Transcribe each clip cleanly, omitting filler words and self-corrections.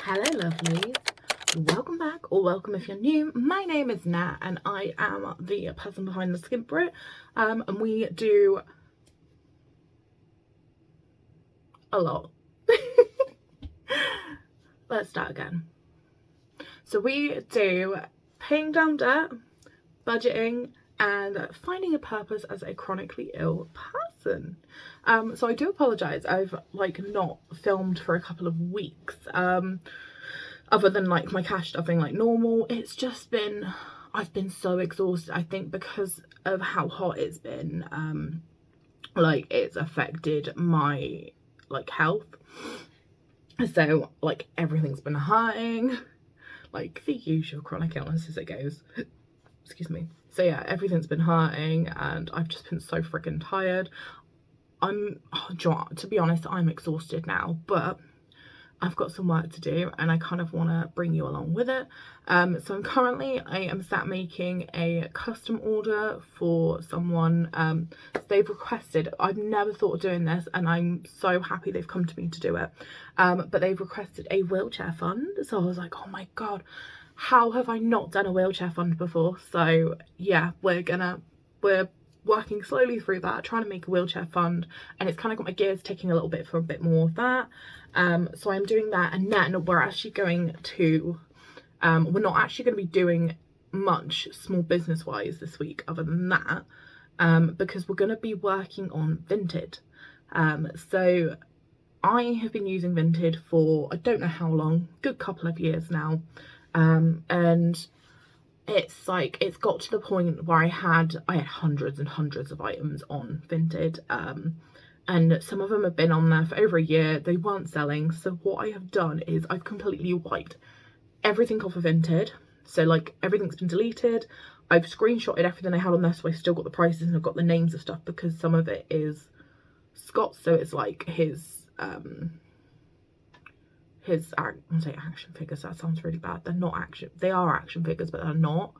Hello lovelies, welcome back, or welcome if you're new. My name is Nat and I am the person behind the Skimp Brit, and we do a lot. Let's start again. So we do paying down debt, budgeting, and finding a purpose as a chronically ill person. So I do apologise, I've not filmed for a couple of weeks, other than my cash stuffing like normal. It's just been, I've been so exhausted, I think because of how hot it's been. It's affected my health, so everything's been hurting, the usual chronic illness as it goes. Excuse me. So yeah, everything's been hurting and I've just been so freaking tired. To be honest, I'm exhausted now, but I've got some work to do and I kind of want to bring you along with it. So I am sat making a custom order for someone. They've requested, I've never thought of doing this and I'm so happy they've come to me to do it. But they've requested a wheelchair fund. So I was like, oh my God, how have I not done a wheelchair fund before? So yeah, we're working slowly through that, trying to make a wheelchair fund, and it's kind of got my gears ticking a little bit for a bit more of that. So I'm doing that, and then we're actually going to we're not actually going to be doing much small business wise this week other than that, because we're going to be working on Vinted. So I have been using Vinted for I don't know how long, good couple of years now, and it's got to the point where I had hundreds and hundreds of items on Vinted, and some of them have been on there for over a year. They weren't selling, so what I have done is I've completely wiped everything off of Vinted. So everything's been deleted. I've screenshotted everything I had on there, so I've still got the prices and I've got the names of stuff, because some of it is Scott's, so it's his I say action figures, that sounds really bad. They're not action, they are action figures, but they're not.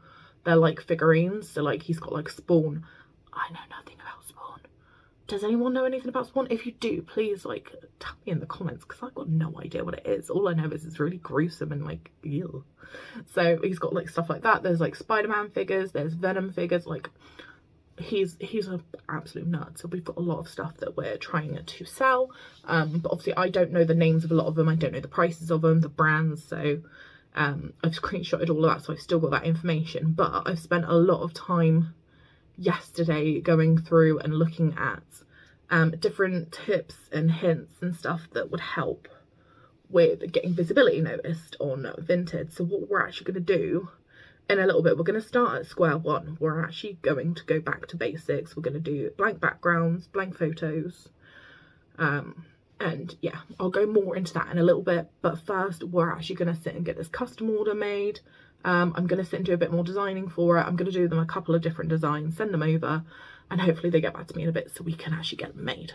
They're figurines. So he's got Spawn. I know nothing about Spawn. Does anyone know anything about Spawn? If you do, please tell me in the comments, because I've got no idea what it is. All I know is it's really gruesome and ew. So he's got stuff like that. There's Spider-Man figures, there's Venom figures. He's an absolute nut. So we've got a lot of stuff that we're trying to sell, but obviously I don't know the names of a lot of them. I don't know the prices of them, the brands. So I've screenshotted all of that, so I've still got that information, but I've spent a lot of time yesterday going through and looking at different tips and hints and stuff that would help with getting visibility noticed on Vinted. So what we're actually going to do in a little bit, we're going to start at square one. We're actually going to go back to basics. We're going to do blank backgrounds, blank photos, and yeah, I'll go more into that in a little bit. But first, we're actually going to sit and get this custom order made. I'm going to sit and do a bit more designing for it. I'm going to do them a couple of different designs, send them over, and hopefully they get back to me in a bit so we can actually get them made.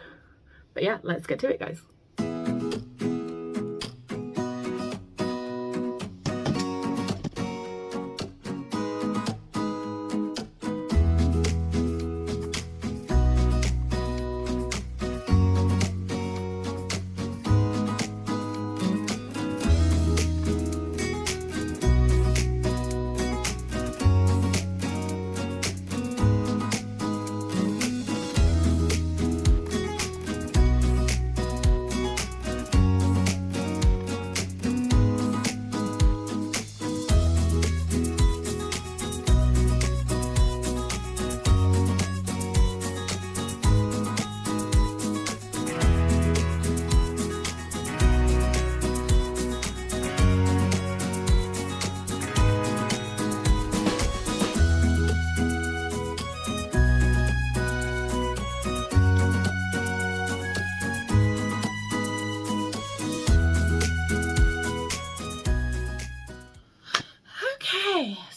But yeah, let's get to it, guys.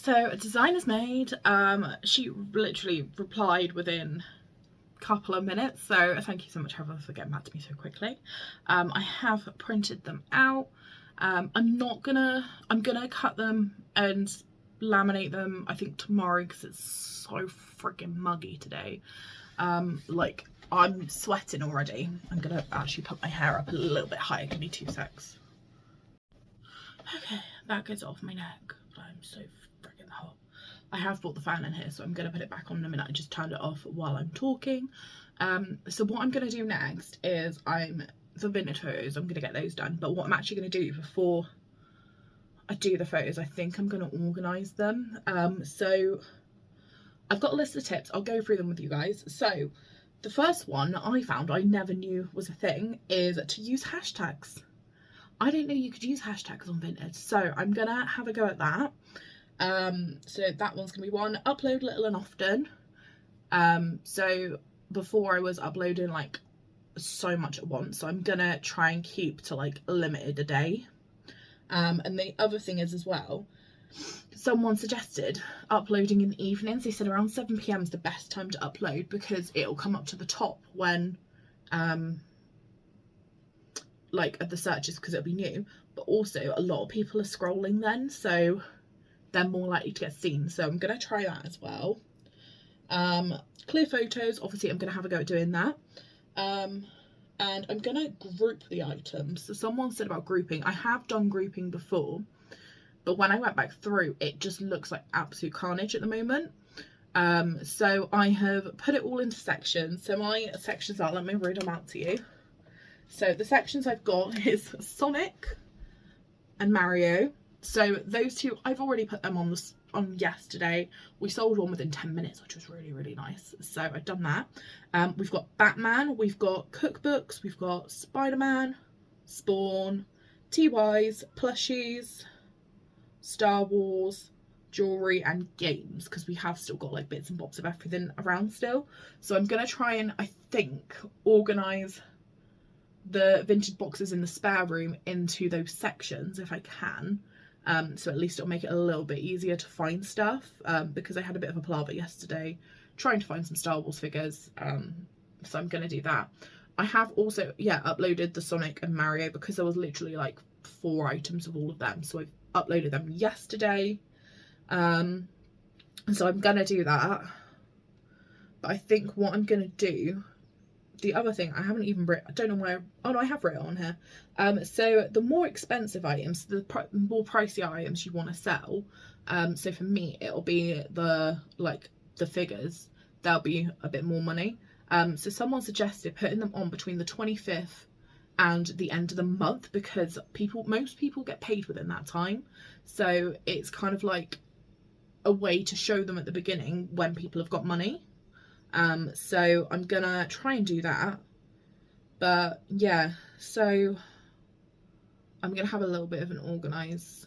So a design is made. She literally replied within a couple of minutes, so thank you so much, Heather, for getting back to me so quickly. I have printed them out. I'm gonna cut them and laminate them, I think tomorrow, because it's so freaking muggy today. I'm sweating already. I'm gonna actually put my hair up a little bit higher. Give me 2 secs. that gets it off my neck, but I'm so freaking hot. I have brought the fan in here, so I'm going to put it back on in a minute. I just turned it off while I'm talking. So what I'm going to do next is the Vinted photos, I'm going to get those done. But what I'm actually going to do before I do the photos, I think I'm going to organise them. So I've got a list of tips. I'll go through them with you guys. So the first one I found, I never knew was a thing, is to use hashtags. I didn't know you could use hashtags on Vinted, so I'm going to have a go at that. So that one's going to be one. Upload little and often. So before I was uploading like so much at once, so I'm gonna try and keep to like limited a day. And the other thing is as well, someone suggested uploading in the evenings. They said around 7 p.m. is the best time to upload because it'll come up to the top when like at the searches, because it'll be new, but also a lot of people are scrolling then, so they're more likely to get seen. So I'm gonna try that as well. Clear photos, obviously I'm gonna have a go at doing that. And I'm gonna group the items. So someone said about grouping. I have done grouping before, but when I went back through, it just looks like absolute carnage at the moment. So I have put it all into sections. So my sections are, let me read them out to you. So the sections I've got is Sonic and Mario. So those two, I've already put them on yesterday. We sold one within 10 minutes, which was really, really nice. So I've done that. We've got Batman, we've got cookbooks, we've got Spider-Man, Spawn, TYs, plushies, Star Wars, jewellery and games, because we have still got like bits and bobs of everything around still. So I'm going to try and, I think, organise the Vinted boxes in the spare room into those sections if I can. So at least it'll make it a little bit easier to find stuff, because I had a bit of a palaver yesterday trying to find some Star Wars figures, so I'm going to do that. I have also, uploaded the Sonic and Mario because there was literally like 4 items of all of them, so I've uploaded them yesterday, so I'm going to do that. But I think what I'm going to do, the other thing I haven't even written, I don't know where, oh no, I have written on here. So the more expensive items, the more pricey items you want to sell, so for me it'll be the figures, they'll be a bit more money. So someone suggested putting them on between the 25th and the end of the month, because most people get paid within that time, so it's kind of like a way to show them at the beginning when people have got money. So I'm gonna try and do that. But yeah, so I'm gonna have a little bit of an organise,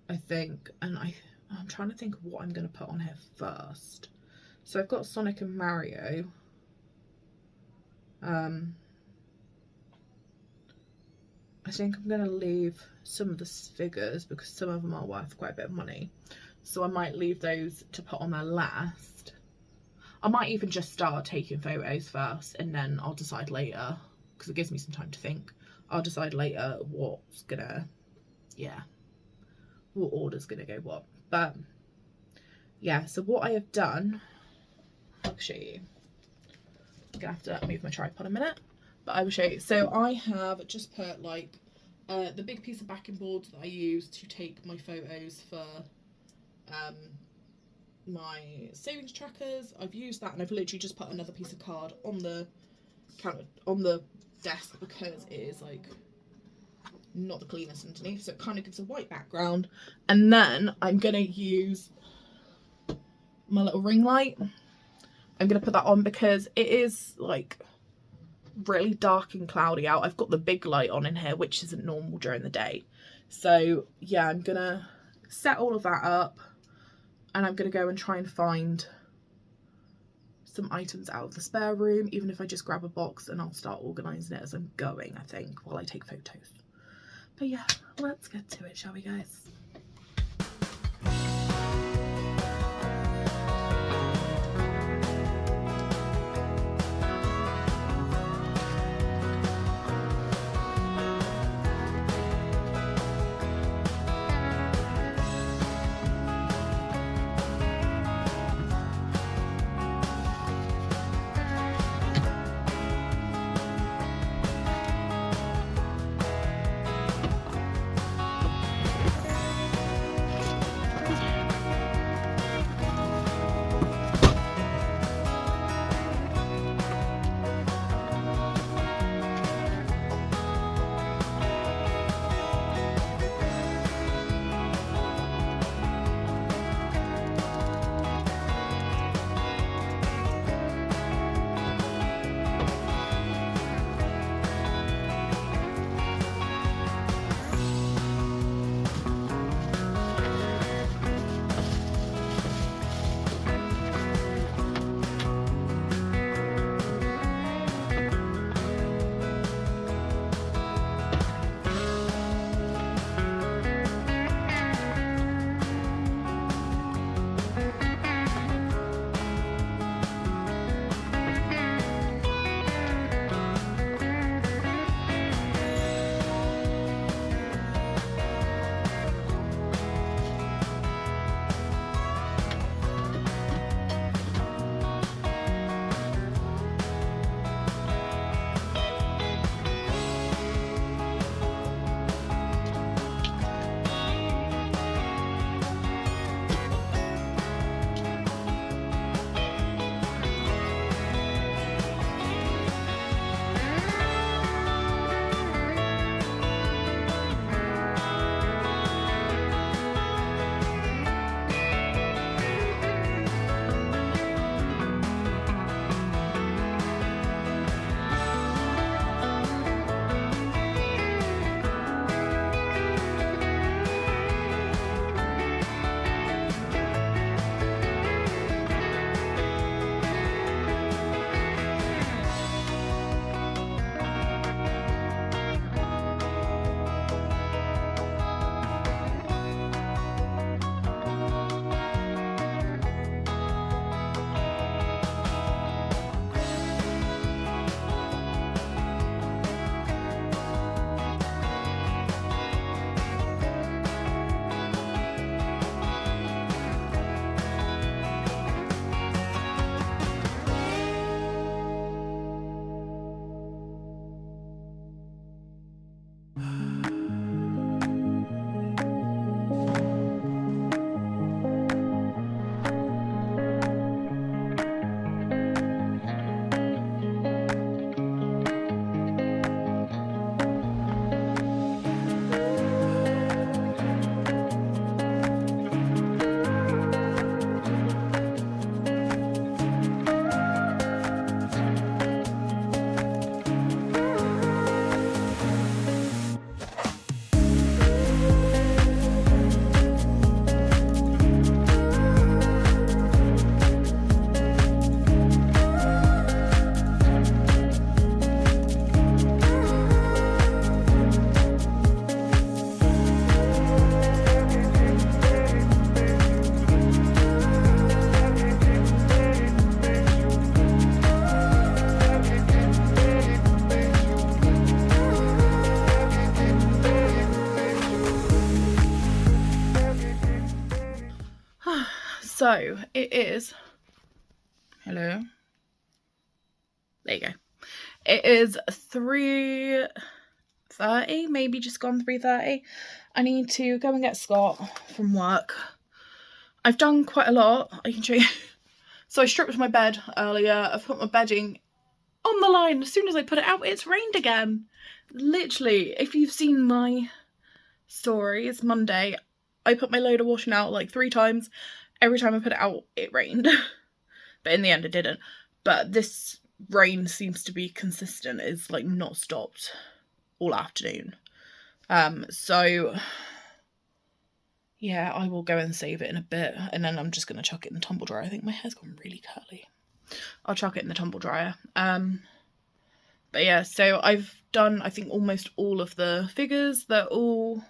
I think, and I'm trying to think of what I'm gonna put on here first. So I've got Sonic and Mario. I think I'm gonna leave some of the figures because some of them are worth quite a bit of money, so I might leave those to put on there last. I might even just start taking photos first, and then I'll decide later, because it gives me some time to think. I'll decide later what's gonna, what order's gonna go what. But yeah, so what I have done, I'll show you. I'm gonna have to move my tripod a minute, but I will show you. So I have just put like the big piece of backing board that I use to take my photos for my savings trackers. I've used that, and I've literally just put another piece of card on the counter, on the desk, because it is like not the cleanest underneath, so it kind of gives a white background. And then I'm gonna use my little ring light. I'm gonna put that on because it is like really dark and cloudy out. I've got the big light on in here, which isn't normal during the day. So yeah, I'm gonna set all of that up, and I'm going to go and try and find some items out of the spare room, even if I just grab a box, and I'll start organising it as I'm going, I think, while I take photos. But yeah, let's get to it, shall we, guys? So it is, hello, there you go. It is 3:30, maybe just gone 3:30. I need to go and get Scott from work. I've done quite a lot, I can show you. So I stripped my bed earlier, I've put my bedding on the line. As soon as I put it out, it's rained again. Literally, if you've seen my story, it's Monday, I put my load of washing out like 3 times. Every time I put it out, it rained. But in the end, it didn't. But this rain seems to be consistent. It's like not stopped all afternoon. So yeah, I will go and save it in a bit, and then I'm just going to chuck it in the tumble dryer. I think my hair's gone really curly. I'll chuck it in the tumble dryer. But yeah, so I've done, I think, almost all of the figures. They're all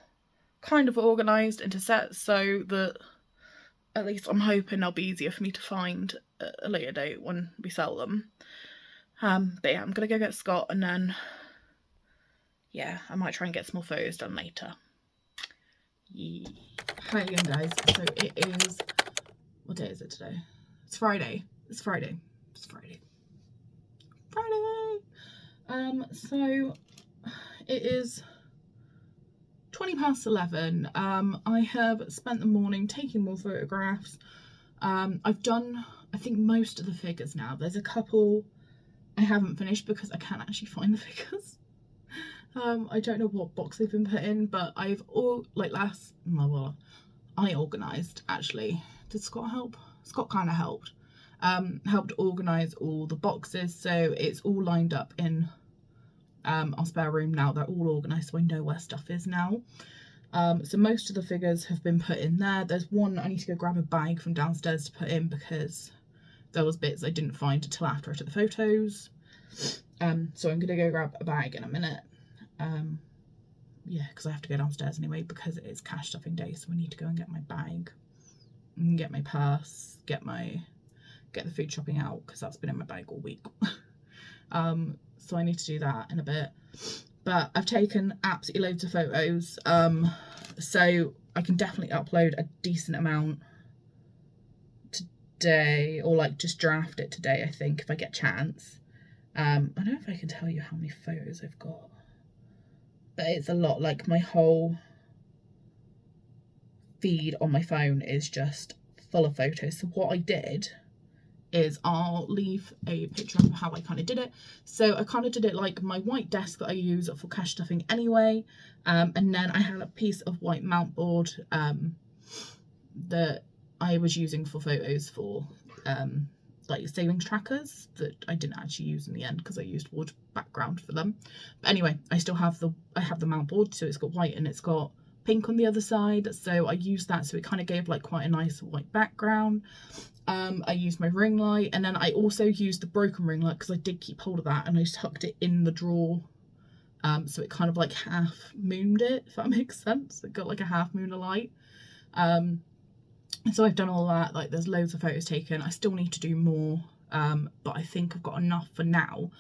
kind of organised into sets, so that at least I'm hoping they'll be easier for me to find at a later date when we sell them. But yeah, I'm going to go get Scott, and then, yeah, I might try and get some more photos done later. Yeah. Hi again, guys. So it is, what day is it today? It's Friday. It's Friday. So it is 11:20. I have spent the morning taking more photographs. I've done, I think, most of the figures now. There's a couple I haven't finished because I can't actually find the figures. I don't know what box they've been put in, but I've I organised, actually. Did Scott help? Scott kind of helped. Helped organise all the boxes, so it's all lined up in our spare room now. They're all organised, so I know where stuff is now. So most of the figures have been put in there. There's one I need to go grab a bag from downstairs to put in because there was bits I didn't find until after I took the photos. So I'm gonna go grab a bag in a minute. Yeah, because I have to go downstairs anyway because it is cash stuffing day, so I need to go and get my bag and get my purse, get the food shopping out because that's been in my bag all week. So I need to do that in a bit. But I've taken absolutely loads of photos, so I can definitely upload a decent amount today, or like just draft it today, I think, if I get a chance. I don't know if I can tell you how many photos I've got, but it's a lot. Like, my whole feed on my phone is just full of photos. So what I did is I'll leave a picture of how I kind of did it. So I kind of did it like my white desk that I use for cash stuffing anyway, and then I had a piece of white mount board that I was using for photos for like savings trackers that I didn't actually use in the end because I used wood background for them. But anyway, I have the mount board, so it's got white and it's got pink on the other side, so I used that, so it kind of gave like quite a nice white background. I used my ring light, and then I also used the broken ring light because I did keep hold of that, and I tucked it in the drawer, so it kind of like half mooned it, if that makes sense. It got like a half moon of light. So I've done all that. Like, there's loads of photos taken. I still need to do more, but I think I've got enough for now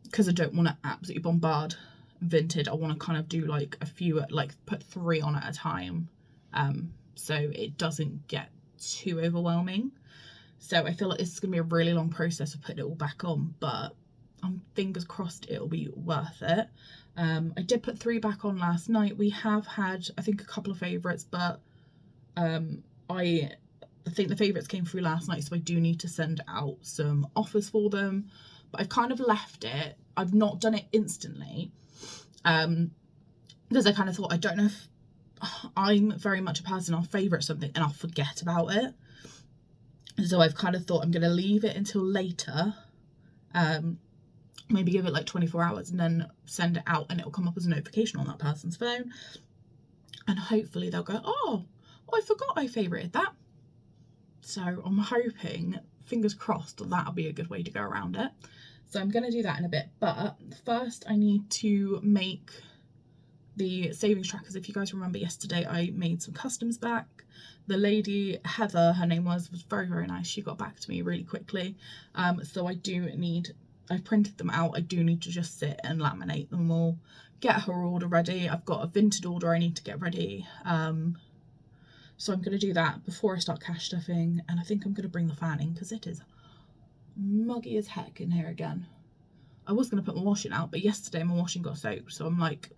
because I don't want to absolutely bombard Vinted. I want to kind of do like a few, like put 3 on at a time, so it doesn't get too overwhelming. So I feel like this is going to be a really long process of putting it all back on, but I'm fingers crossed it'll be worth it. I did put 3 back on last night. We have had, I think, a couple of favourites, but I think the favourites came through last night, so I do need to send out some offers for them. But I've kind of left it. I've not done it instantly, because I kind of thought, I don't know if I'm very much a person, I'll favourite something and I'll forget about it. So I've kind of thought I'm going to leave it until later, maybe give it like 24 hours and then send it out, and it'll come up as a notification on that person's phone. And hopefully they'll go, oh, I forgot I favourited that. So I'm hoping, fingers crossed, that'll be a good way to go around it. So I'm going to do that in a bit. But first I need to make the savings trackers. If you guys remember yesterday, I made some customs back. The lady, Heather, her name was very, very nice. She got back to me really quickly. So I've printed them out. I do need to just sit and laminate them all, get her order ready. I've got a Vinted order I need to get ready. So I'm going to do that before I start cash stuffing, and I think I'm going to bring the fan in because it is muggy as heck in here again. I was going to put my washing out, but yesterday my washing got soaked, so I'm like,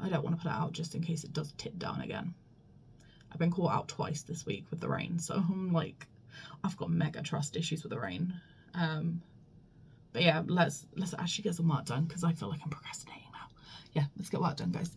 I don't want to put it out just in case it does tip down again. I've been caught out twice this week with the rain, so I'm like, I've got mega trust issues with the rain. But yeah, let's actually get some work done because I feel like I'm procrastinating now. Yeah, let's get work done, guys.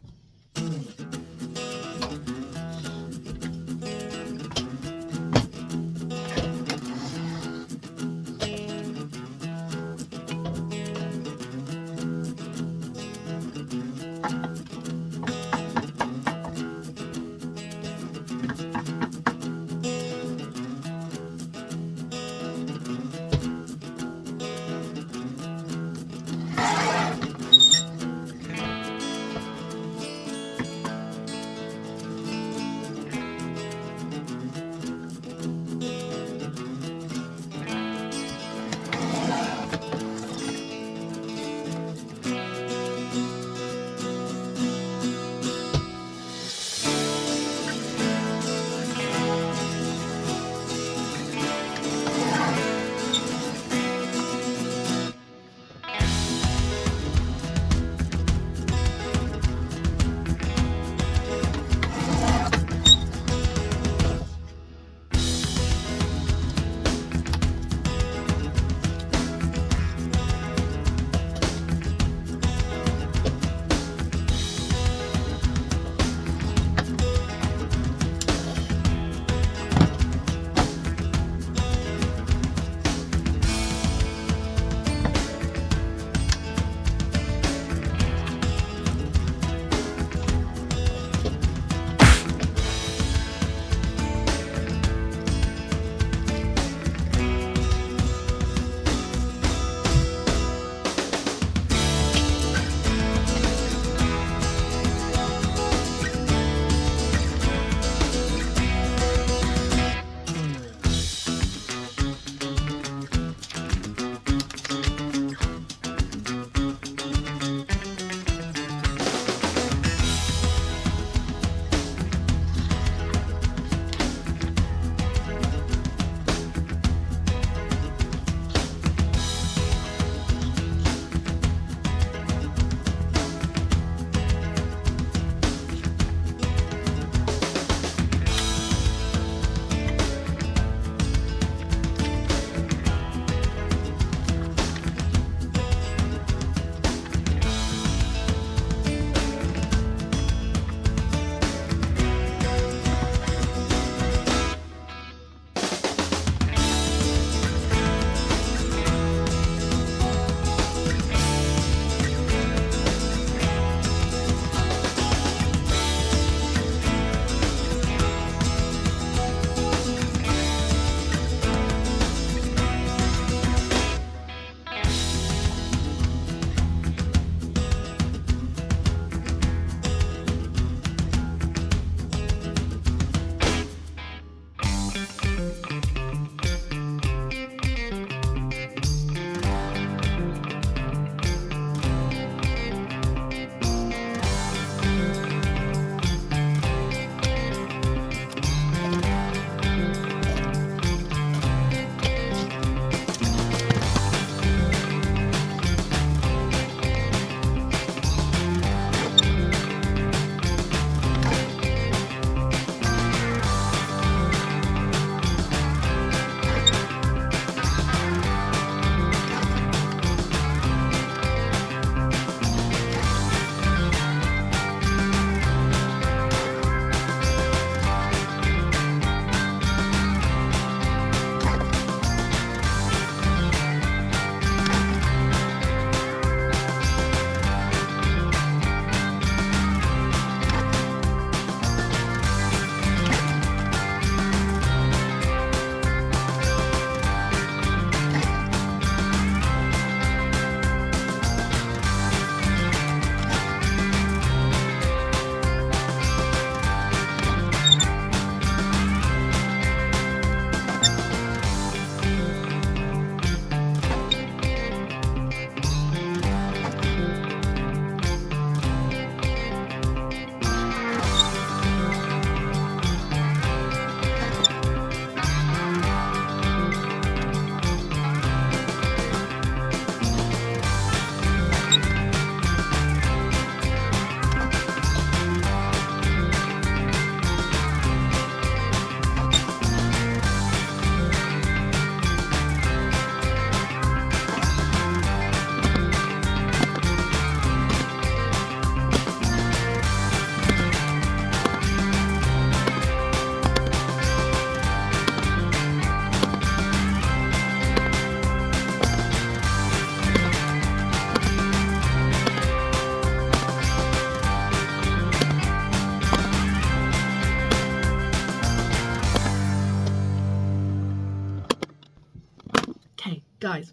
Guys,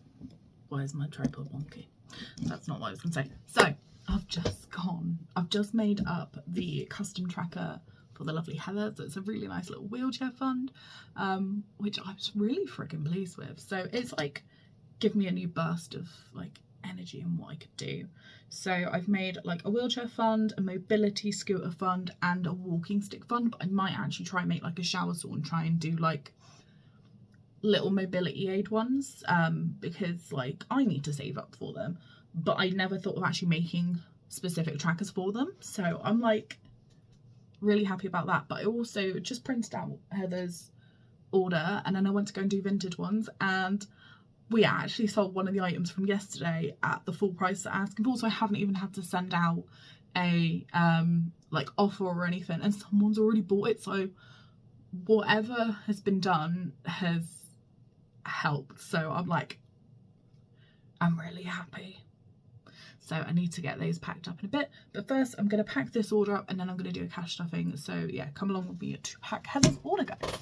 why is my tripod wonky? That's not what I was gonna say. So I've just made up the custom tracker for the lovely Heather. So it's a really nice little wheelchair fund, which I was really freaking pleased with. So it's like give me a new burst of like energy and what I could do. So I've made like a wheelchair fund, a mobility scooter fund, and a walking stick fund, but I might actually try and make like a shower stall and try and do like little mobility aid ones, because like I need to save up for them, but I never thought of actually making specific trackers for them. So I'm like really happy about that. But I also just printed out Heather's order, and then I went to go and do Vinted ones, and we actually sold one of the items from yesterday at the full price that I asked for. So I haven't even had to send out a like offer or anything, and someone's already bought it. So whatever has been done has helped. So I'm like, I'm really happy. So I need to get those packed up in a bit, but first I'm going to pack this order up and then I'm going to do a cash stuffing. So yeah, come along with me to pack Heather's order, guys.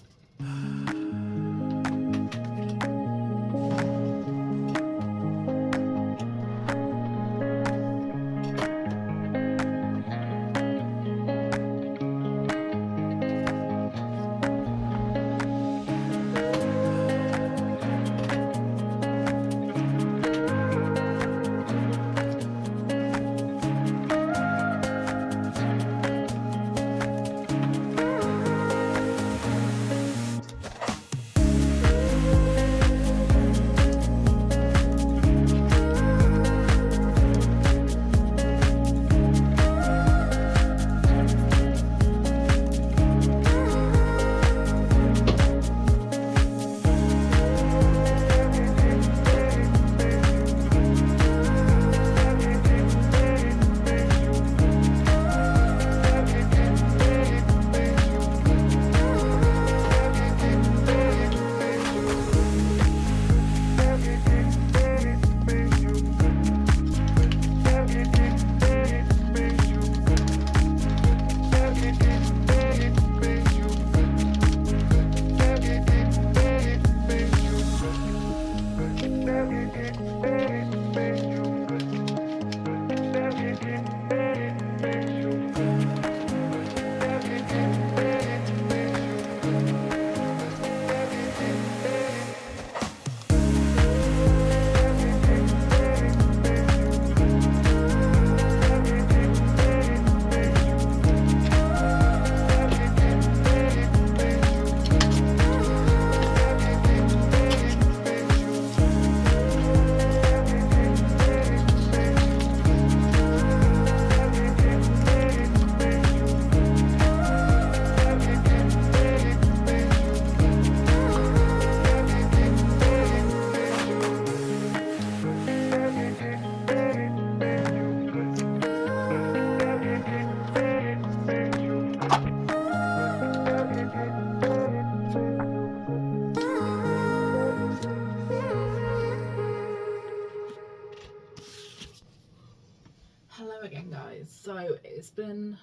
Again, guys, so it's been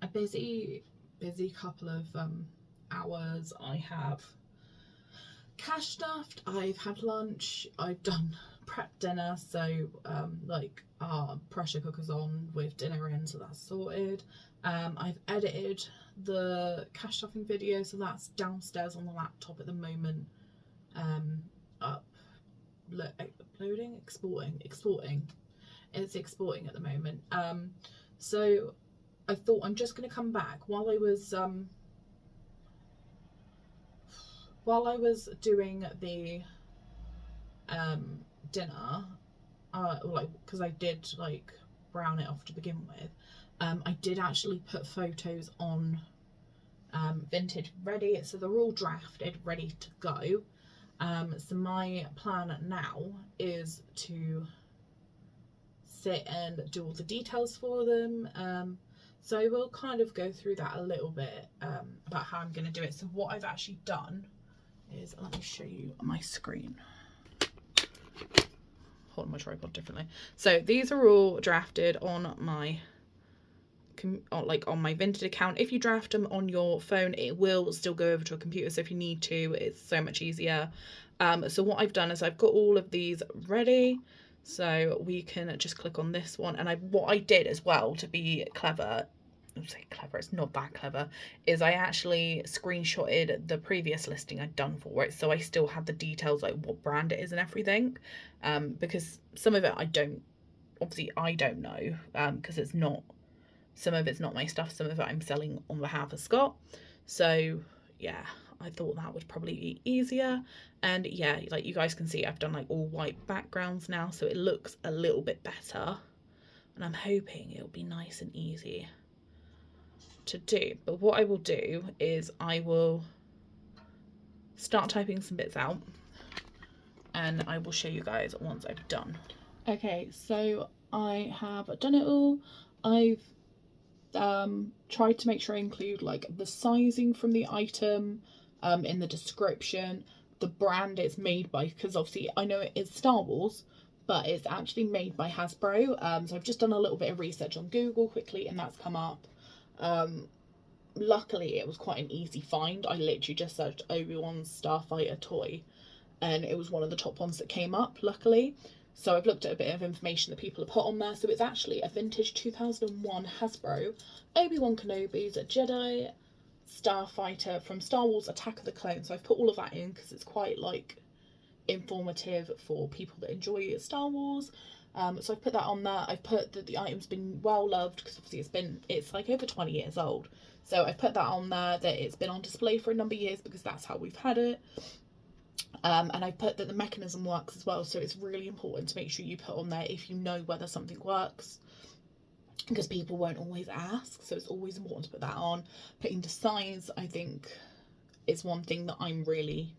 a busy couple of hours. I have cash stuffed, I've had lunch, I've done prep dinner, so like our pressure cooker's on with dinner in, so that's sorted. I've edited the cash stuffing video, so that's downstairs on the laptop at the moment, uploading, exporting. It's exporting at the moment. So I thought I'm just going to come back while I was doing the dinner, like because I did like brown it off to begin with. I did actually put photos on Vinted ready, so they're all drafted, ready to go. So my plan now is to sit and do all the details for them. So we'll kind of go through that a little bit about how I'm going to do it. So what I've actually done is, let me show you my screen. Hold my tripod differently. So these are all drafted on my on my Vinted account. If you draft them on your phone, it will still go over to a computer, so if you need to, it's so much easier. So what I've done is I've got all of these ready, so we can just click on this one. And what I did as well to be clever, I'm saying clever, it's not that clever, is I actually screenshotted the previous listing I'd done for it, so I still have the details, like what brand it is and everything, because some of it I don't know, because it's not, some of it's not my stuff, some of it I'm selling on behalf of Scott. So yeah, I thought that would probably be easier. And yeah, like you guys can see, I've done like all white backgrounds now, so it looks a little bit better, and I'm hoping it'll be nice and easy to do. But what I will do is I will start typing some bits out, and I will show you guys once I've done. Okay, so I have done it all. I've tried to make sure I include like the sizing from the item in the description, the brand it's made by, because obviously I know it is Star Wars, but it's actually made by Hasbro. So I've just done a little bit of research on Google quickly, and that's come up. Luckily it was quite an easy find. I literally just searched Obi-Wan's Starfighter toy, and it was one of the top ones that came up, luckily. So I've looked at a bit of information that people have put on there. So it's actually a vintage 2001 Hasbro Obi-Wan Kenobi's Jedi Starfighter from Star Wars Attack of the Clones. So I've put all of that in because it's quite like informative for people that enjoy Star Wars. So I've put that on there. I've put that the item's been well loved, because obviously it's like over 20 years old. So I've put that on there, that it's been on display for a number of years, because that's how we've had it. And I put that the mechanism works as well, so it's really important to make sure you put on there if you know whether something works, because people won't always ask, so it's always important to put that on. Putting the size, I think, is one thing that I'm really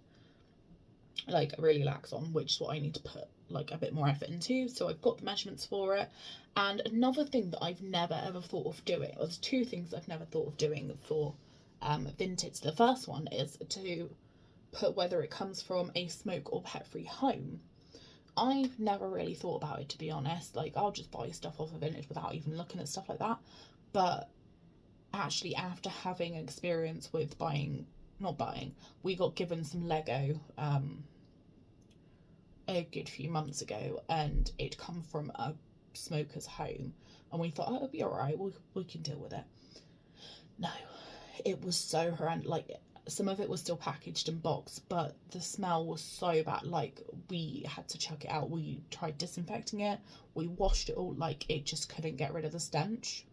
lax on, which is what I need to put like a bit more effort into. So I've got the measurements for it. And another thing that I've never ever thought of doing, or there's two things I've never thought of doing for Vinted. The first one is to put whether it comes from a smoke or pet-free home. I've never really thought about it, to be honest. Like, I'll just buy stuff off of Vinted without even looking at stuff like that. But actually, after having experience with we got given some Lego a good few months ago, and it'd come from a smoker's home, and we thought, oh, it'll be alright, we can deal with it. No, it was so horrendous. Like, some of it was still packaged and boxed, but the smell was so bad. Like, we had to chuck it out. We tried disinfecting it, we washed it all, like, it just couldn't get rid of the stench.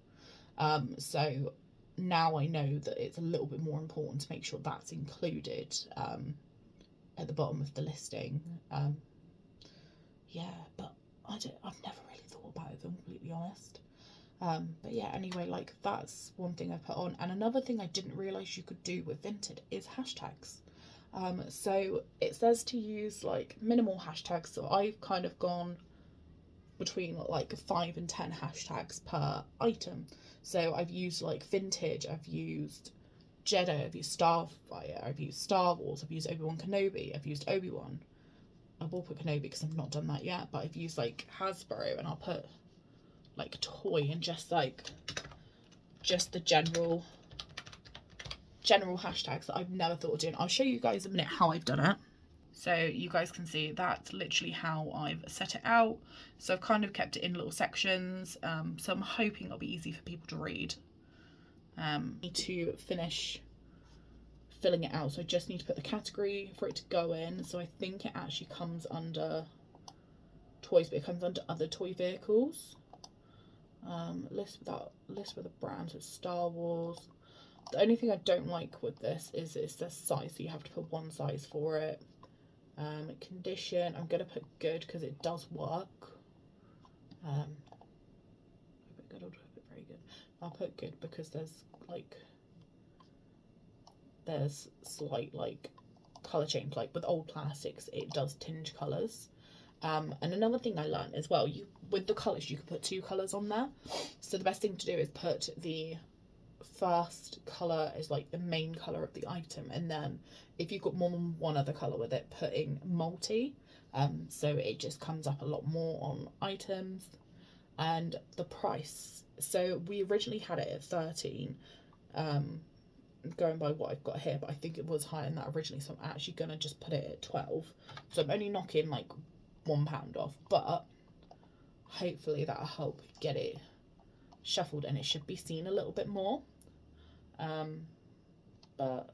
So now I know that it's a little bit more important to make sure that's included at the bottom of the listing. Yeah, but I've never really thought about it, if I'm completely honest. But yeah, anyway, like, that's one thing I put on. And another thing I didn't realise you could do with Vinted is hashtags. So it says to use like minimal hashtags, so I've kind of gone between like 5 and 10 hashtags per item. So I've used like vintage, I've used Jedi, I've used Starfire, I've used Star Wars, I've used Obi-Wan Kenobi, I've used Obi-Wan. I will put Kenobi because I've not done that yet, but I've used like Hasbro, and I'll put like toy, and just the general hashtags that I've never thought of doing. I'll show you guys in a minute how I've done it. So you guys can see that's literally how I've set it out. So I've kind of kept it in little sections. So I'm hoping it'll be easy for people to read. Need to finish filling it out, so I just need to put the category for it to go in. So I think it actually comes under toys, but it comes under other toy vehicles. List with the brands of Star Wars. The only thing I don't like with this is it says size, so you have to put one size for it. Condition, I'm gonna put good because it does work. Do I put good or do I put very good? I'll put good because there's slight like colour change. Like with old plastics, it does tinge colours. And another thing I learned as well, with the colours you can put 2 colours on there. So the best thing to do is put the first colour as like the main colour of the item, and then if you've got more than one other colour with it, putting multi, so it just comes up a lot more on items. And the price, so we originally had it at 13, going by what I've got here, but I think it was higher than that originally, so I'm actually going to just put it at 12. So I'm only knocking like £1 off, but hopefully that'll help get it shuffled and it should be seen a little bit more. But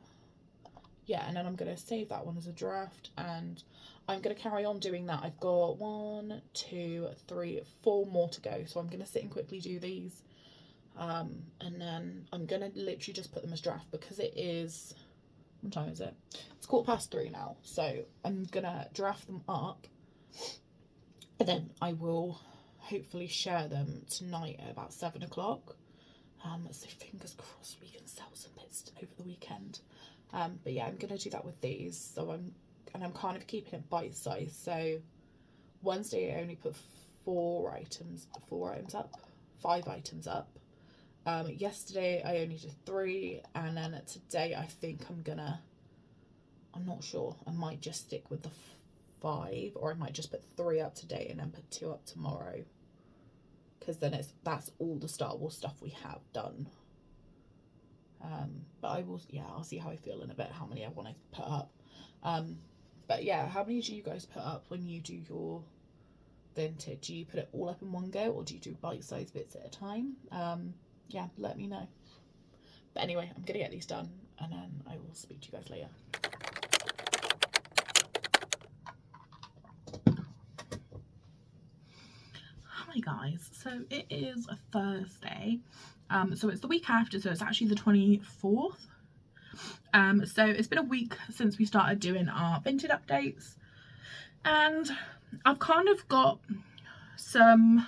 yeah, and then I'm going to save that one as a draft, and I'm going to carry on doing that. I've got 1, 2, 3, 4 more to go, so I'm going to sit and quickly do these. And then I'm going to literally just put them as draft because it is, what time is it? It's 3:15 now, so I'm going to draft them up, and then I will hopefully share them tonight at about 7 o'clock. So fingers crossed we can sell some bits over the weekend. But yeah, I'm going to do that with these. So I'm kind of keeping it bite size. So Wednesday I only put 5 items up. Yesterday I only did 3, and then today I think I'm not sure, I might just stick with the 5, or I might just put 3 up today and then put 2 up tomorrow, because then that's all the Star Wars stuff we have done. But I'll see how I feel in a bit, how many I want to put up. But yeah, how many do you guys put up when you do your Vinted? Do you put it all up in one go, or do you do bite-sized bits at a time? Yeah, let me know. But anyway, I'm gonna get these done, and then I will speak to you guys later. Hi guys, so it is a Thursday, so it's the week after, so it's actually the 24th. So it's been a week since we started doing our Vinted updates, and I've kind of got some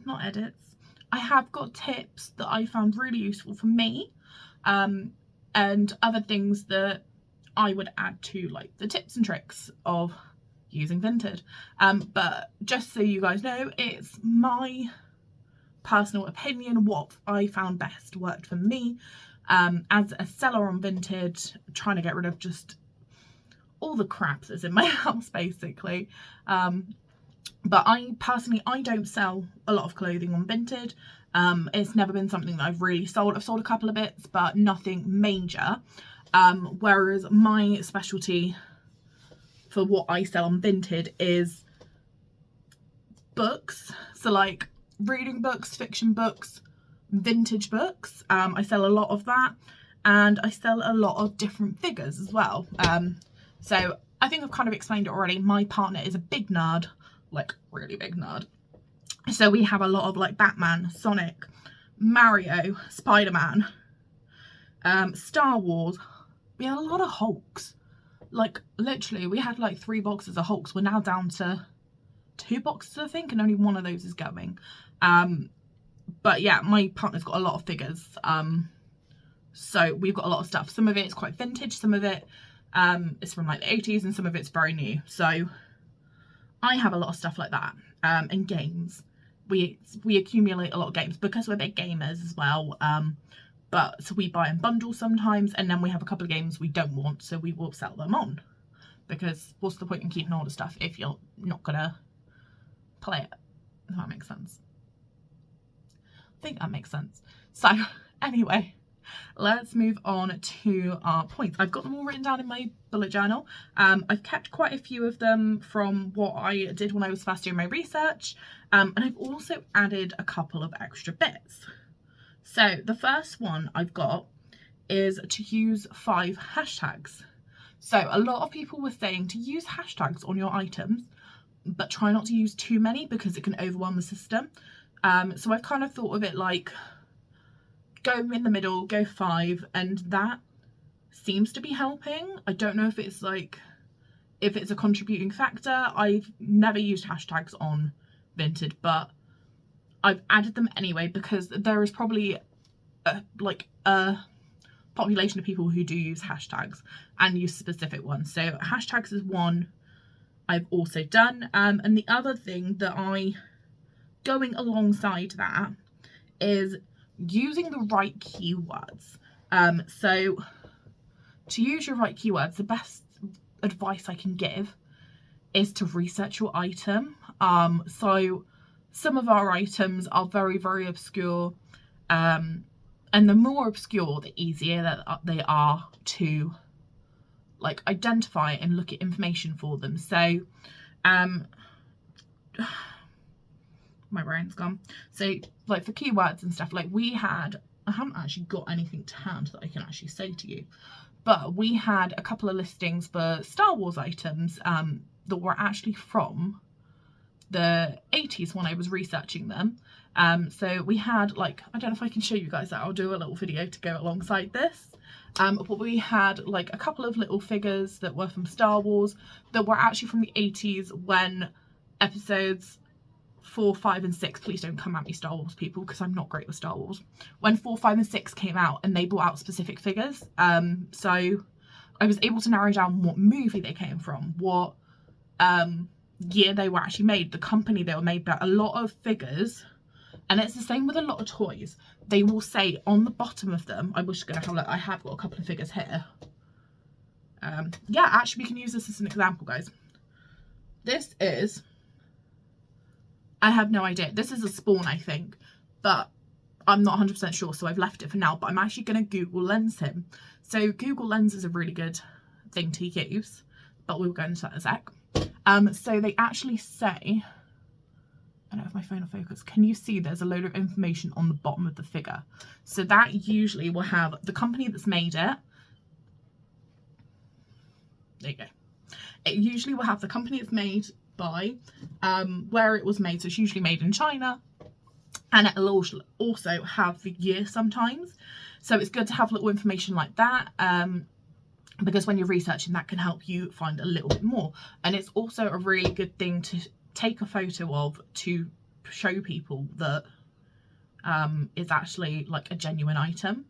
not edits, I have got tips that I found really useful for me, and other things that I would add to like the tips and tricks of using Vinted. But just so you guys know, it's my personal opinion, what I found best worked for me. As a seller on Vinted, trying to get rid of just all the crap that's in my house basically. But I don't sell a lot of clothing on Vinted. It's never been something that I've really sold. I've sold a couple of bits, but nothing major. Whereas my specialty for what I sell on Vinted is books. So like reading books, fiction books, vintage books. I sell a lot of that, and I sell a lot of different figures as well. So I think I've kind of explained it already. My partner is a big nerd, like really big nerd. So we have a lot of like Batman, Sonic, Mario, Spider-Man, Star Wars. We had a lot of Hulks. Like literally we had like 3 boxes of Hulks. We're now down to 2 boxes I think, and only one of those is going. But yeah, my partner's got a lot of figures. So we've got a lot of stuff. Some of it is quite vintage, some of it is from like the 80s, and some of it's very new. So I have a lot of stuff like that. And games, we accumulate a lot of games because we're big gamers as well. But so we buy in bundles sometimes, and then we have a couple of games we don't want, so we will sell them on, because what's the point in keeping all the stuff if you're not gonna play it? If that makes sense. I think that makes sense. So anyway, let's move on to our points. I've got them all written down in my bullet journal. I've kept quite a few of them from what I did when I was first doing my research, and I've also added a couple of extra bits. So the first one I've got is to use 5 hashtags. So a lot of people were saying to use hashtags on your items, but try not to use too many because it can overwhelm the system. So I've kind of thought of it like go in the middle, go 5, and that seems to be helping. I don't know if it's a contributing factor. I've never used hashtags on Vinted, but I've added them anyway because there is probably a population of people who do use hashtags and use specific ones. So hashtags is one I've also done. And the other thing that going alongside that is using the right keywords. So to use your right keywords, the best advice I can give is to research your item. So some of our items are very, very obscure. And the more obscure, the easier that they are to like identify and look at information for them. So my brain's gone. So like for keywords and stuff, like I haven't actually got anything to hand that I can actually say to you, but we had a couple of listings for Star Wars items that were actually from the 80s when I was researching them. So we had like, I don't know if I can show you guys that, I'll do a little video to go alongside this. But we had like a couple of little figures that were from Star Wars that were actually from the 80s when episodes 4, 5 and 6, please don't come at me Star Wars people, because I'm not great with Star Wars, when 4, 5 and 6 came out and they brought out specific figures. So I was able to narrow down what movie they came from, what year they were actually made, the company they were made by. A lot of figures, and it's the same with a lot of toys, they will say on the bottom of them, I wish I could have, I have got a couple of figures here. Yeah, actually we can use this as an example, guys. This is, I have no idea, this is a Spawn I think, but I'm not 100% sure, so I've left it for now, but I'm actually going to Google Lens him. So Google Lens is a really good thing to use, but we'll go into that in a sec. So they actually say, I don't know if my phone will focus, can you see there's a load of information on the bottom of the figure? So that usually will have the company that's made it. There you go. It usually will have the company it's made by, where it was made, so it's usually made in China, and it'll also have the year sometimes. So it's good to have little information like that, because when you're researching, that can help you find a little bit more. And it's also a really good thing to take a photo of to show people that it's actually like a genuine item.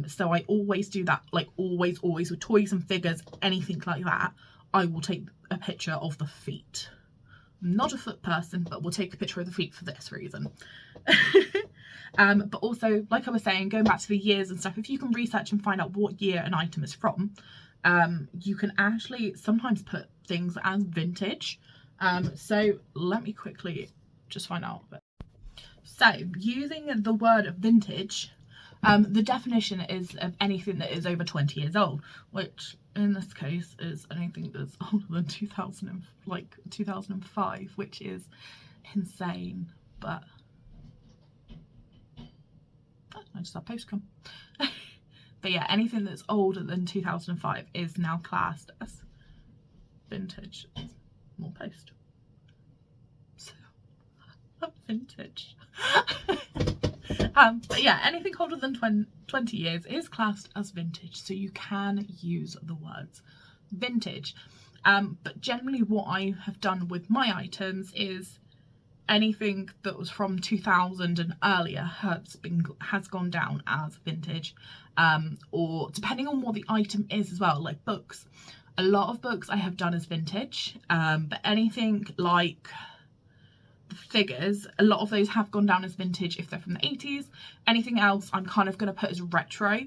So I always do that, like always with toys and figures, anything like that, I will take a picture of the feet. I'm not a foot person, but we'll take a picture of the feet for this reason. But also, like I was saying, going back to the years and stuff, if you can research and find out what year an item is from, you can actually sometimes put things as vintage. So let me quickly just find out. So using the word vintage, the definition is of anything that is over 20 years old, which in this case is anything that's older than 2005, which is insane. But I just had post come. But yeah, anything that's older than 2005 is now classed as vintage. More post. So vintage. But yeah, anything older than 20 years is classed as vintage, so you can use the words vintage. But generally what I have done with my items is anything that was from 2000 and earlier has gone down as vintage, or depending on what the item is as well, like books. A lot of books I have done as vintage, but anything like figures, a lot of those have gone down as vintage if they're from the 80s. Anything else I'm kind of going to put as retro,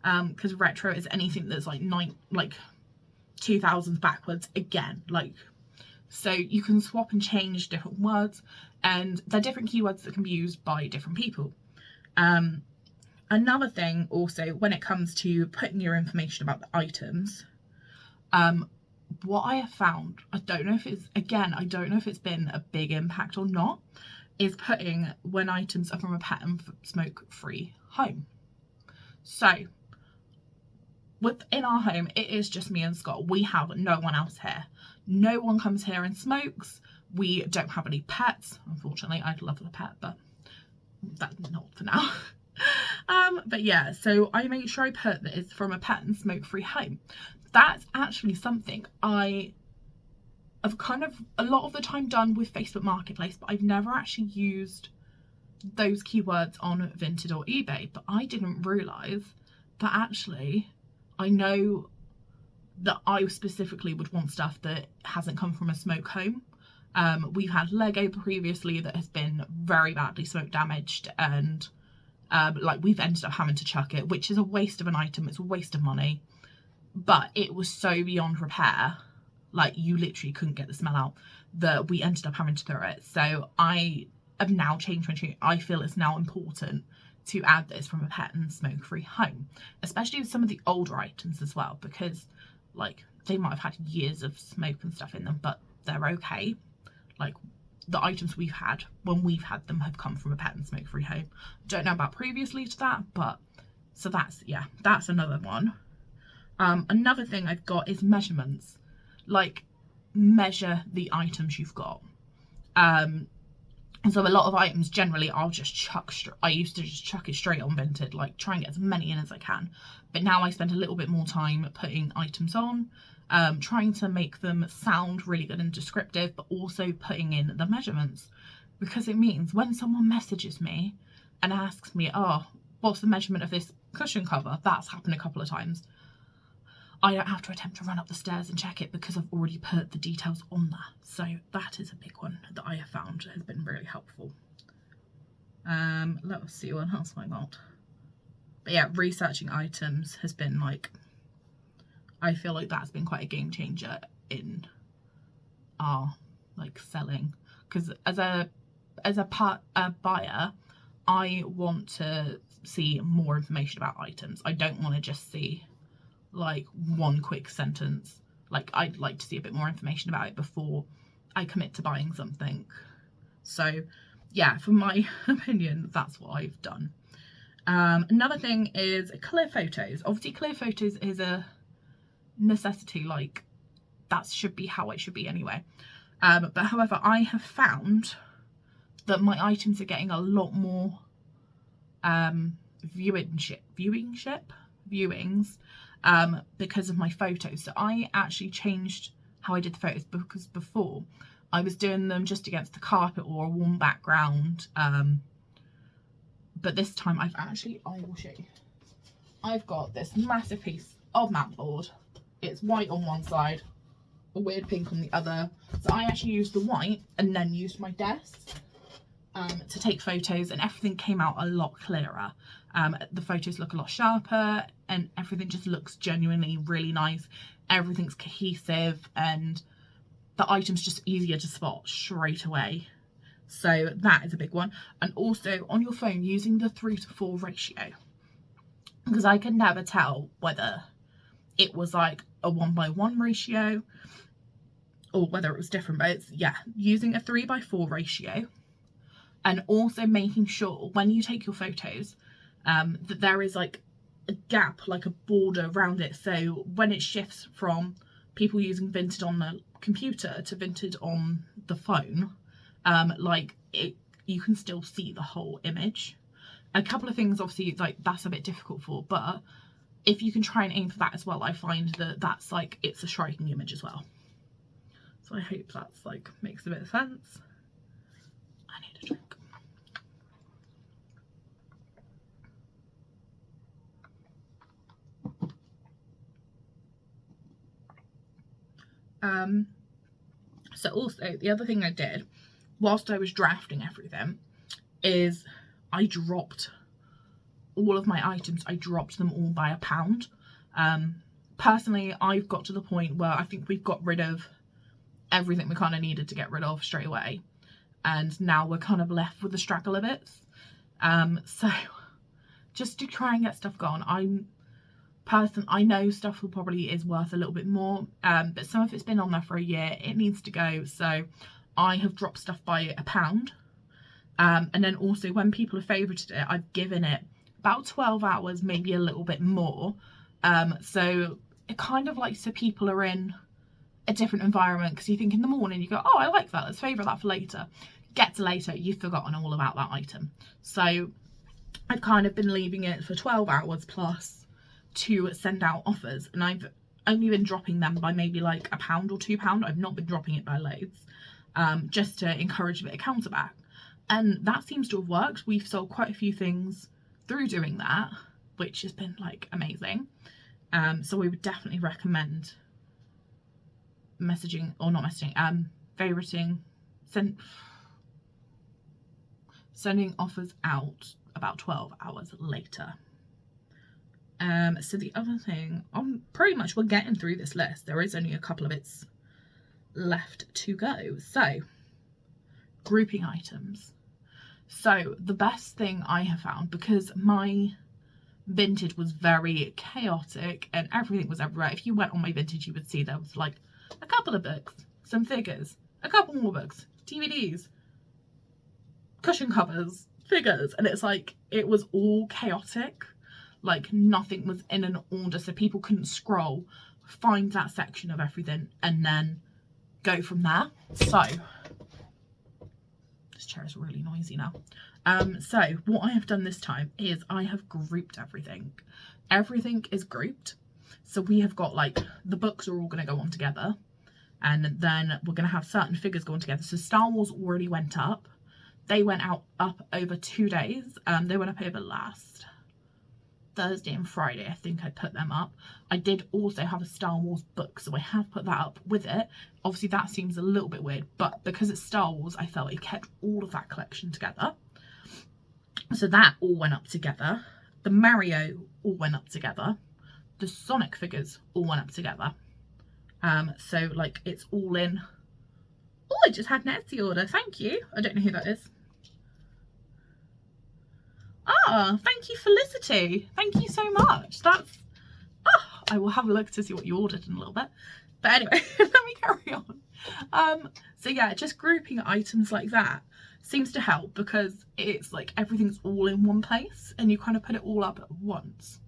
because retro is anything that's like 2000s backwards again, like, so you can swap and change different words, and they're different keywords that can be used by different people. Another thing also, when it comes to putting your information about the items, what I have found, I don't know if it's been a big impact or not, is putting when items are from a pet and smoke free home. So within our home, it is just me and Scott. We have no one else here. No one comes here and smokes. We don't have any pets. Unfortunately, I'd love a pet, but that's not for now. But yeah, so I make sure I put that it's from a pet and smoke free home. That's actually something I have kind of a lot of the time done with Facebook Marketplace, but I've never actually used those keywords on Vinted or eBay. But I didn't realise that actually, I know that I specifically would want stuff that hasn't come from a smoke home. We've had Lego previously that has been very badly smoke damaged, and like we've ended up having to chuck it, which is a waste of an item, it's a waste of money. But it was so beyond repair, like you literally couldn't get the smell out, that we ended up having to throw it. So I have now changed my tune. I feel it's now important to add this from a pet and smoke-free home, especially with some of the older items as well, because like they might have had years of smoke and stuff in them, but they're okay. Like the items we've had when we've had them have come from a pet and smoke-free home. Don't know about previously to that, but so that's, yeah, that's another one. Another thing I've got is measurements. Like, measure the items you've got. So a lot of items generally I'll just chuck I used to just chuck it straight on Vinted, like try and get as many in as I can, but now I spend a little bit more time putting items on, trying to make them sound really good and descriptive, but also putting in the measurements, because it means when someone messages me and asks me, oh, what's the measurement of this cushion cover, that's happened a couple of times, I don't have to attempt to run up the stairs and check it because I've already put the details on there. So that is a big one that I have found has been really helpful. Let's see what else I got. But yeah, researching items has been like, I feel like that's been quite a game changer in our like selling, because as a buyer, I want to see more information about items. I don't want to just see like one quick sentence. Like I'd like to see a bit more information about it before I commit to buying something. So yeah, from my opinion, that's what I've done. Another thing is clear photos. Obviously clear photos is a necessity, like that should be how it should be anyway. But however, I have found that my items are getting a lot more viewings because of my photos. So I actually changed how I did the photos, because before I was doing them just against the carpet or a warm background, but this time I will show you. I've got this massive piece of mat board. It's white on one side, a weird pink on the other. So I actually used the white and then used my desk to take photos, and everything came out a lot clearer. The photos look a lot sharper and everything just looks genuinely really nice. Everything's cohesive and the item's just easier to spot straight away. So that is a big one. And also on your phone, using the 3:4 ratio, because I could never tell whether it was like a 1:1 ratio or whether it was different, but it's, yeah, using a 3:4 ratio, and also making sure when you take your photos that there is like a gap, like a border around it, so when it shifts from people using Vinted on the computer to Vinted on the phone, like you can still see the whole image. A couple of things obviously like that's a bit difficult for, but if you can try and aim for that as well, I find that that's like, it's a striking image as well. So I hope that's like makes a bit of sense. I need a drink. So also the other thing I did whilst I was drafting everything is I dropped all of my items. I dropped them all by £1. Personally, I've got to the point where I think we've got rid of everything we kind of needed to get rid of straight away, and now we're kind of left with the straggler bits. So just to try and get stuff gone, I know stuff will probably is worth a little bit more, but some of it's been on there for a year, it needs to go, so I have dropped stuff by £1. And then also when people have favorited it, I've given it about 12 hours, maybe a little bit more, so it kind of like, so people are in a different environment, because you think in the morning you go, oh, I like that, let's favourite that for later. Get to later, you've forgotten all about that item. So I've kind of been leaving it for 12 hours plus to send out offers, and I've only been dropping them by maybe like £1 or £2. I've not been dropping it by loads, just to encourage a bit of counterback, and that seems to have worked. We've sold quite a few things through doing that, which has been like amazing. So we would definitely recommend messaging, or not messaging, favoriting, sending offers out about 12 hours later. So the other thing, pretty much we're getting through this list. There is only a couple of bits left to go. So grouping items. So the best thing I have found, because my Vinted was very chaotic and everything was everywhere. If you went on my Vinted, you would see there was like a couple of books, some figures, a couple more books, DVDs, cushion covers, figures, and it's like it was all chaotic. Like nothing was in an order, so people couldn't scroll, find that section of everything, and then go from there. So this chair is really noisy now. So what I have done this time is I have grouped everything. Everything is grouped. So we have got like the books are all going to go on together, and then we're going to have certain figures going together. So Star Wars already went up. They went up over 2 days. They went up over last Thursday and Friday. I think I put them up. I did also have a Star Wars book, so I have put that up with it. Obviously that seems a little bit weird, but because it's Star Wars, I felt it kept all of that collection together. So that all went up together. The Mario all went up together. The Sonic figures all went up together. So like it's all in. Oh, I just had an Etsy order. Thank you. I don't know who that is. Ah, thank you, Felicity. Thank you so much. That's, I will have a look to see what you ordered in a little bit. But anyway, let me carry on. So yeah, just grouping items like that seems to help because it's like everything's all in one place and you kind of put it all up at once.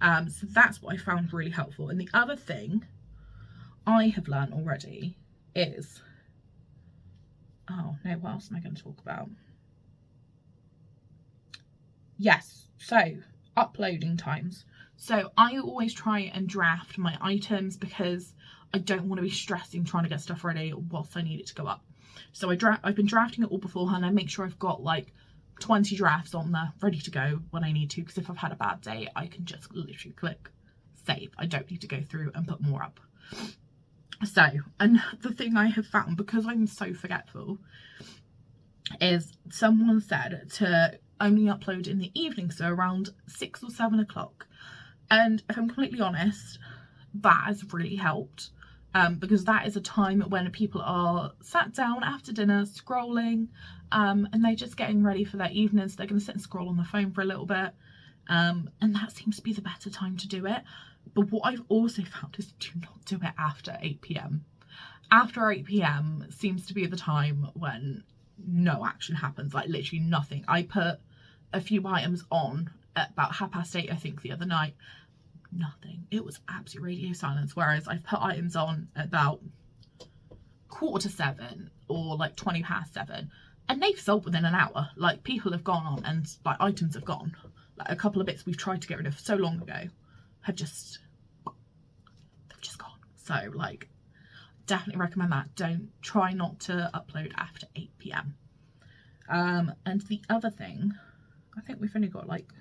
So that's what I found really helpful. And the other thing I have learned already is, oh no, what else am I going to talk about? Yes, so uploading times. So I always try and draft my items because I don't want to be stressing trying to get stuff ready whilst I need it to go up. So I've been drafting it all beforehand. I make sure I've got like 20 drafts on there ready to go when I need to, because if I've had a bad day, I can just literally click save. I don't need to go through and put more up. So, and the thing I have found, because I'm so forgetful, is someone said to only upload in the evening, so around 6 or 7 o'clock. And if I'm completely honest, that has really helped, because that is a time when people are sat down after dinner scrolling, and they're just getting ready for their evenings. They're going to sit and scroll on the phone for a little bit, and that seems to be the better time to do it. But what I've also found is do not do it after 8 p.m. After 8 p.m. seems to be the time when no action happens, like literally nothing. I put a few items on at about 8:30, I think, the other night. Nothing. It was absolute radio silence. Whereas I've put items on at about 7:15 or like 7:20, and they've sold within an hour. Like people have gone on and like items have gone. Like a couple of bits we've tried to get rid of so long ago have just, they've just gone. So like definitely recommend that. Don't try not to upload after 8 p.m. And the other thing, I think we've only got like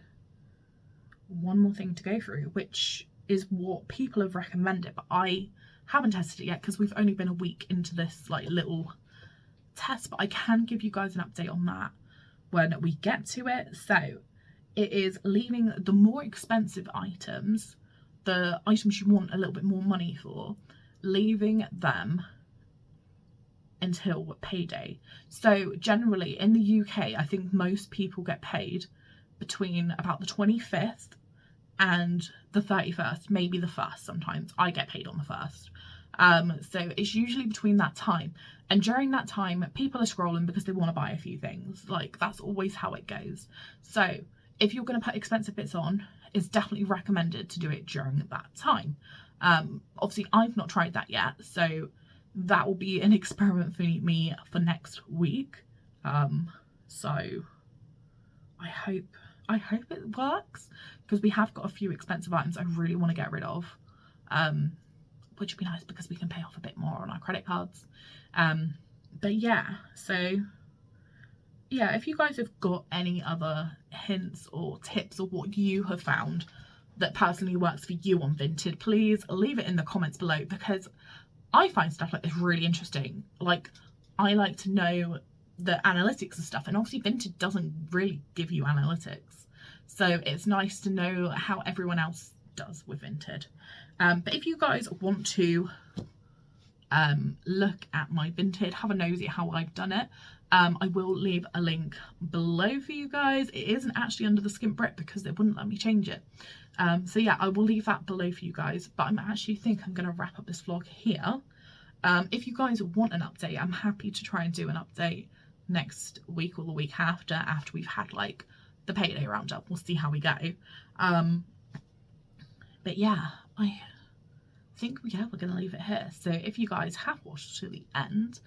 one more thing to go through, which is what people have recommended, but I haven't tested it yet because we've only been a week into this like little test, but I can give you guys an update on that when we get to it. So it is leaving the more expensive items, the items you want a little bit more money for, leaving them until payday. So generally in the UK, I think most people get paid between about the 25th and the 31st, maybe the 1st sometimes. I get paid on the 1st. So it's usually between that time. And during that time, people are scrolling because they want to buy a few things. Like that's always how it goes. So if you're going to put expensive bits on, it's definitely recommended to do it during that time. Obviously I've not tried that yet, so that will be an experiment for me for next week. So I hope it works, because we have got a few expensive items I really want to get rid of, which would be nice because we can pay off a bit more on our credit cards. But yeah, so yeah, if you guys have got any other hints or tips or what you have found that personally works for you on Vinted, please leave it in the comments below, because I find stuff like this really interesting. Like I like to know the analytics and stuff, and obviously Vinted doesn't really give you analytics, so it's nice to know how everyone else does with Vinted. But if you guys want to look at my Vinted, have a nosy at how I've done it, I will leave a link below for you guys. It isn't actually under the skimp rip because they wouldn't let me change it. So yeah, I will leave that below for you guys, but I'm actually think I'm going to wrap up this vlog here. If you guys want an update, I'm happy to try and do an update next week or the week after we've had like the payday roundup. We'll see how we go. But yeah, I think we're going to leave it here. So if you guys have watched to the end,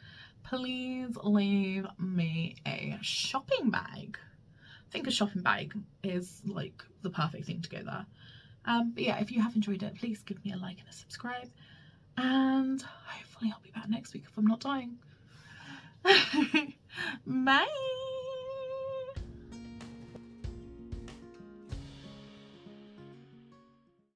please leave me a shopping bag. I think a shopping bag is like the perfect thing to go there. But yeah, if you have enjoyed it, please give me a like and a subscribe, and hopefully I'll be back next week if I'm not dying. Bye.